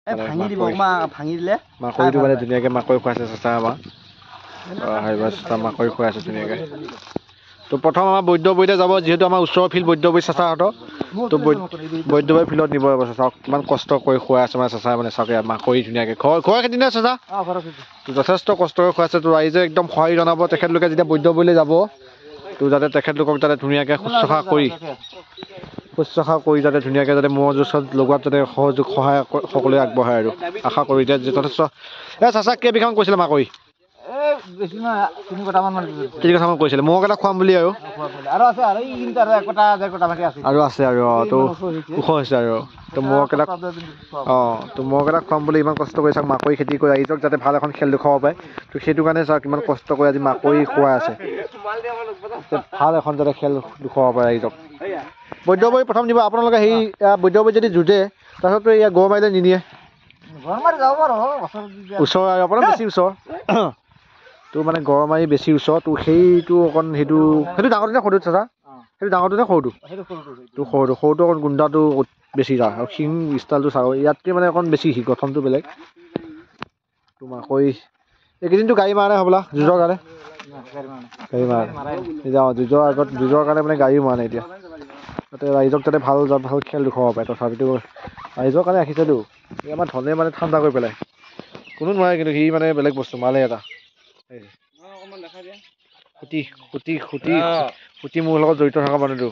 ভাঙি দিব ভাঙি দিলে মাকৈটো মানে ধুনীয়াকৈ মাকৈ খুৱাইছে চাচা আমাৰ মাকৈ খুৱাই আছে ধুনীয়াকৈ তো প্ৰথম আমাৰ বৈদ্যবৰীতে যাব যিহেতু আমাৰ ওচৰৰ ফিল্ড বৈদ্যবৰী চাচাহঁতৰ তো বৈদ্যবৰী ফিল্ডত নিব লাগিব চাচাক কিমান কষ্ট কৰি খুৱাই আছে মানে চাচা মানে চাওক মাকৈ ধুনীয়াকৈ ঘৰৰ খেতি নে চাচা তো যথেষ্ট কষ্ট কৰি খুৱাইছে তো ৰাইজে একদম সহায় জনাব তেখেতলোকে যেতিয়া বৈদ্যবৰীলৈ যাব তো যাতে তেখেতলোকক যাতে ধুনীয়াকৈ শুশ্ৰূষা কৰি যাতে ধুনীয়াকৈ যাতে ম'হ যুঁজত লগোৱাত যাতে সহায় সকলোৱে আগবঢ়ায় আৰু আশা কৰি এতিয়া যথেষ্ট চাচা কেইবিঘামান কৈছিলে মাকৈ 3 কটামান কৈছিলে ম'হক এটা খুৱাম বুলি আৰু আছে আৰু তো ওখ হৈছে আৰু তো ম'হক এটা তো ম'হক এটা খুৱাম বুলি ইমান কষ্ট কৰি চাওক মাকৈ খেতি কৰি ৰাইজক যাতে ভাল এখন খেল দেখুৱাব পাৰে তো সেইটো কাৰণে চাওক কিমান কষ্ট কৰি আজি মাকৈ খুৱাই আছে ভাল এখন যাতে খেল দেখুৱাব পাৰে ৰাইজক বৈদ্যবৰী প্ৰথম দিব আপোনালোকে সেই বৈদ্যবৰী যদি যুঁজে তাৰপিছততো ইয়াত গড়মাৰিলৈ নিনিয়ে ওচৰ আৰু আপোনাৰ বেছি ওচৰ তো মানে গড়মাৰি বেছি ওচৰ তো সেইটো অকণ সেইটো ডাঙৰটো নে সৰুটো চাচা সেইটো ডাঙৰটো নে সৰুটো তো সৰুটো অকণ গুণ্ডাটো বেছি যায় আৰু শিং ষ্টাইলটো চাওঁ ইয়াতকৈ মানে অকণ বেছি গঠনটো বেলেগ তো মাকৈ এইকেইদিনটো গাড়ী মাৰা নাই হ'বলা যুঁজৰ কাৰণে গাড়ী মাৰা যুঁজৰ কাৰণে মানে গাড়ী মাৰা নাই এতিয়া যাতে ৰাইজক যাতে ভাল খেল দেখুৱাব পাৰে তথাপিতো ৰাইজৰ কাৰণে ৰাখিছেতো এই আমাৰ ধনে মানে ঠাণ্ডা কৰি পেলাই কোনো নোৱাৰে কিন্তু সি মানে বেলেগ বস্তু মালে এটা খুটি মোৰ লগত জড়িত থকা মানুহটো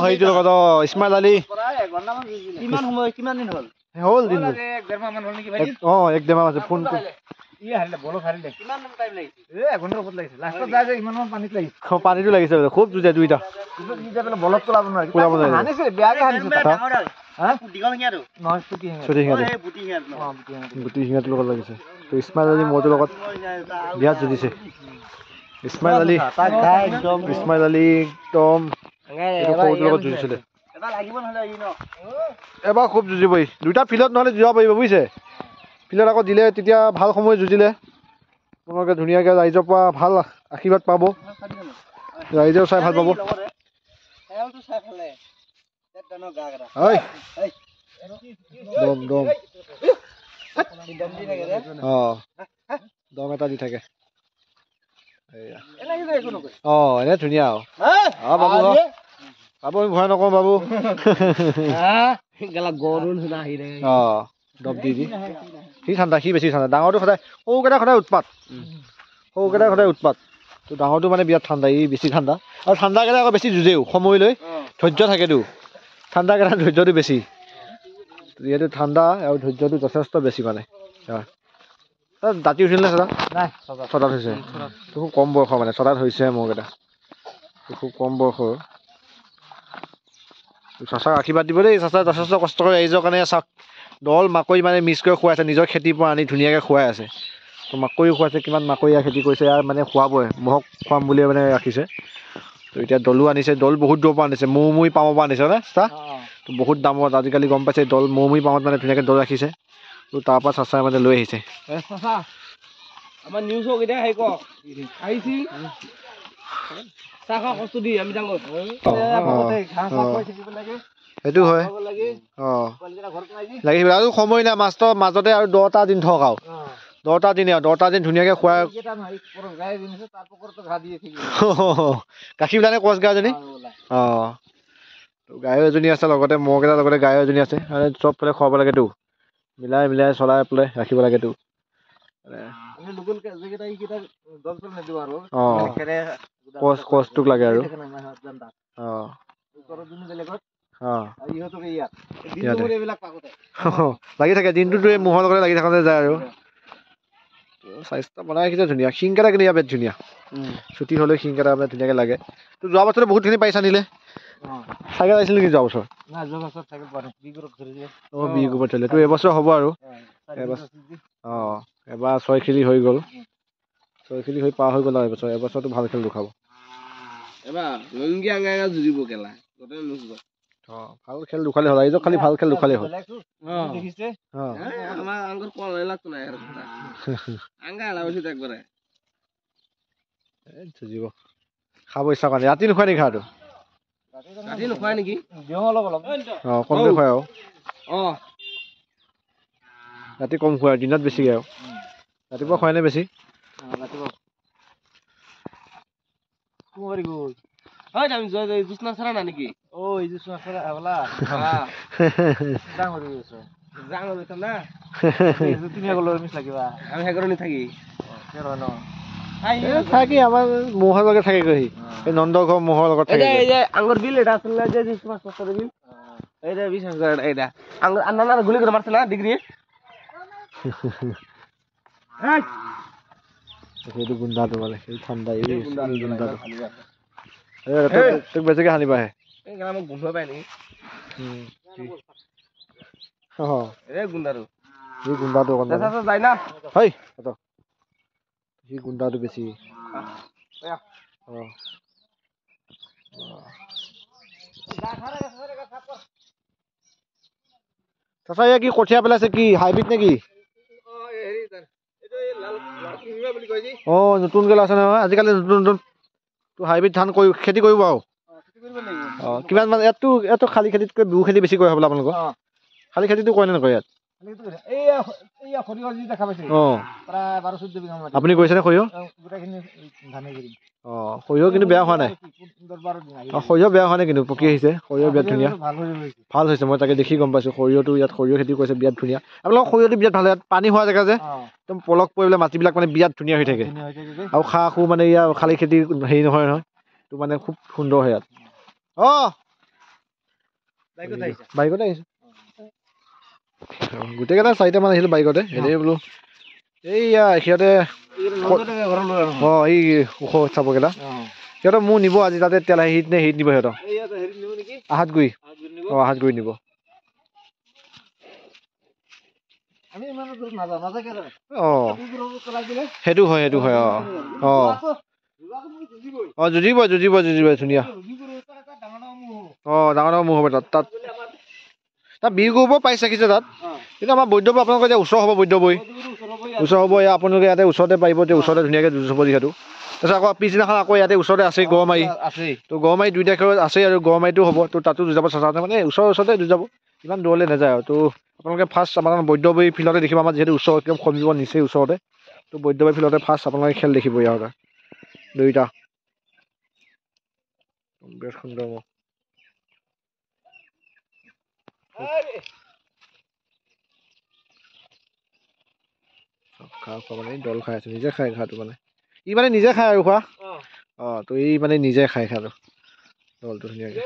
সেইটো লগত ইছমাইল আলী হ'ল দিন 1-1.5 মাহ আছে ফোন পানীটো লাগিছে খুব যুঁজে দুইটা বলত পেলাব গুটি শিঙাটোৰ লগত লাগিছে তো ইছমাইল আলী মোৰটোৰ লগত বিয়াত যুঁজিছে ইছমাইল আলী একদম সৰুটোৰ লগত যুঁজিছিলে এবাৰ খুব যুঁজিবই দুটা ফিল্ডত নহ'লে যুঁজিব পাৰিব বুজিছে ফিল্ডত আকৌ দিলে তেতিয়া ভাল সময় যুঁজিলে তোমালোকে ধুনীয়াকৈ ৰাইজৰ পৰা ভাল আশীৰ্বাদ পাব ৰাইজেও চাই ভাল পাব দম এটা দি থাকে এনে ধুনীয়া বাবু বাবু আমি ভয় নকৰোঁ বাবু দম দি সি ঠাণ্ডা সি বেছি ঠাণ্ডা ডাঙৰটো সদায় সদায় উৎপাত তো ডাঙৰটো মানে বিৰাট ঠাণ্ডা ই বেছি ঠাণ্ডা আৰু ঠাণ্ডাকেইটা আকৌ বেছি যুঁজেও সময় লৈ ধৈৰ্য থাকেতো ঠাণ্ডাকেইটা ধৈৰ্যটো বেছি যিহেতু ঠাণ্ডা আৰু ধৈৰ্যটো যথেষ্ট বেছি মানে দাঁতি উঠিল নে ছটাত হৈছে তো খুব কম বয়স মানে ছটাত হৈছে মোৰকেইটা খুব কম বয়সৰ চাচাক আশীৰ্বাদ দিব দেই চাচা যথেষ্ট কষ্ট কৰি ৰাইজৰ কাৰণে চাওক দল মাকৈ মানে মিক্স কৰি খুৱাই আছে নিজৰ খেতিৰ পৰা আনি ধুনীয়াকৈ খুৱাই আছে তো মাকৈও খুৱাইছে কিমান মাকৈ খেতি কৰিছে ইয়াৰ মানে খুৱাবই মহক খুৱাম বুলিয়ে মানে ৰাখিছে তো এতিয়া দলো আনিছে দল বহুত দূৰৰ পৰা আনিছে মৌমুই পামৰ পৰা আনিছে নে চাচা তো বহুত দামত আজিকালি গম পাইছে দল মৌমুই পামত মানে ধুনীয়াকৈ দল ৰাখিছে তো তাৰ পৰা চাচাই মানে লৈ আহিছে আমাৰ নিউজ কেতিয়া আহিছিল সেইটো হয় লাগিব আৰু সময় নাই মাছৰ মাজতে আৰু 10টা দিন থক আৰু 10টা দিন ধুনীয়াকৈ খুৱাই গাখীৰ ওলাই নে কচ গাইজনী গায়ো এজনী আছে লগতে মহকেইটাৰ লগতে গায়ো এজনী আছে চবফালে খুৱাব লাগেতো মিলাই চলাই পেলাই ৰাখিব লাগেতো কচটোক লাগে আৰু লাগি থাকে দিনটোতো এই মহৰ লগতে লাগি থাকোঁতে যায় আৰু স্বাস্থ্য বনাই ৰাখিছে ধুনীয়া শিংকেইটা কিন্তু ইয়াত ধুনীয়া ছুটি হ'লেও শিংকেইটা মানে ধুনীয়াকৈ লাগে তো যোৱা বছৰতে বহুতখিনি পাইছা নিলে চাইকেল আহিছিল নেকি যোৱা বছৰ তো এবছৰ হ'ব আৰু এবাৰ 6 খিলি হৈ গ'ল 6 খিলি হৈ পাৰ হৈ গ'ল আৰু এবছৰটো ভাল খেল দেখাব ভাল খেল দুখালে হ'ল ৰাইজক খালি ভাল খেল দুখালে হ'ল খাব ইচ্ছা কৰা ৰাতি নোখোৱা নেকি খাওঁটো ৰাতি নোখোৱাই নেকি দিওঁ অলপ অলপ কমকে খুৱাই আৰু অঁ ৰাতি কম খুৱাই দিনত বেছিকৈ আৰু ৰাতিপুৱা খুৱাই নে বেছি ৰাতিপুৱা হয় আমি জুচ নাচাৰা না নেকি ঐ জুচ নাখালে আবলা যাওঁ কৰি আছো যাওঁ লৈছা না তুমি আগলৈ মিছ লাগিবা আমি সেইকাৰণে নেথাকি ন থাকি আমাৰ মহৰ লগত থাকে গৈ এই নন্দ ঘৰ মহৰ লগত থাকে এই যে আঙ্গুর বিল এটা আসলে যে যে তোমার সস্তার বিল এইটা 20000 এইটা আঙ্গুর আন্না গুলি করে মারছে না ডিগ্রি এই সেইটো গুন্ডাটো মানে সেই ঠাণ্ডা এই গুন্ডাটো তোক বেছিকৈ সানিবা আহে এই গ্রামে গুন্ডা পায় নি এই গুন্ডাটো এই গুন্ডাটো অকণ দাদা যাই না হয় সি গুন্ডাটো বেছি চাচা এয়া কি কঠীয়া পেলাইছে কি হাইব্ৰিড নেকি নতুনকৈ আছে নহয় আজিকালি নতুন নতুন তো হাইব্ৰিড ধান কৰি খেতি কৰিব আৰু কিমান মানে ইয়াতো খালী খেতিতকৈ বিহু খেতি বেছি কৰে হ'বলা আপোনালোকৰ খালী খেতিটো কৰে নে নকৰে ইয়াত আপুনি কৰিছেনে সৰিয়হ সৰিয়হ কিন্তু বেয়া হোৱা নাই সৰিয়হ বেয়া হোৱা নাই কিন্তু পকি আহিছে সৰিয়হ বিৰাট ধুনীয়া ভাল হৈছে মই তাকে দেখি গম পাইছোঁ সৰিয়হটো ইয়াত সৰিয়হ খেতি কৰিছে বিৰাট ধুনীয়া আপোনালোকৰ সৰিয়হটো বিৰাট ভাল ইয়াত পানী হোৱা জেগা যে একদম পলস পৰি পেলাই মাটিবিলাক মানে বিৰাট ধুনীয়া হৈ থাকে আৰু খা খু মানে ইয়াৰ খালী খেতি হেৰি নহয় তো মানে খুব সুন্দৰ হয় ইয়াত বাইকতে আহিছোঁ গোটেইকেইটা 4টামান আহিছিলোঁ বাইকতে এনেই বোলো এইয়া সিহঁতে এই ওখ চাপকেইটা সিহঁতৰ মোৰ নিব আজি তাতে তেল হেৰিত নে হেৰিত নিব সিহঁতৰ আহাতগুৰি আহাতগুৰি নিব সেইটো হয় যুঁজিব ধুনীয়া ডাঙৰ ডাঙৰ ম'হ হ'ব তাত বিহু কৰিব পাইছে চাকিছে তাত কিন্তু আমাৰ বৈদ্যবৈ আপোনালোকৰ এতিয়া ওচৰ হ'ব বৈদ্যবৈ ওচৰ হ'ব এয়া আপোনালোকে ইয়াতে ওচৰতে পাৰিব এতিয়া ওচৰতে ধুনীয়াকৈ যুঁজ হ'ব যিহেতু তাৰপিছত আকৌ পিছদিনাখন আকৌ ইয়াতে ওচৰতে আছেই গড়মাৰি তো গড়মাৰি 2 তাৰিখত আছেই আৰু গড়মাৰিটো হ'ব তো তাতো যুঁজাব চেষ্টা মানে ওচৰতে যুঁজাব ইমান দূৰলৈ নাযায় আৰু তো আপোনালোকে ফাৰ্ষ্ট আমাৰ বৈদ্যবৈ ফিল্ডতে দেখিব আমাৰ যিহেতু ওচৰ একদম কমিব নিচেই ওচৰতে তো বৈদ্যবৈ ফিল্ডতে ফাৰ্ষ্ট আপোনালোকে খেল দেখিব ইয়াৰ দুইটা বিৰাট সুন্দৰ মানে দল খাই আছো নিজে খাই খাটো মানে ই মানে নিজে খাই আৰু খোৱা তো ই মানে নিজে খাই খাটো দলটো ধুনীয়াকৈ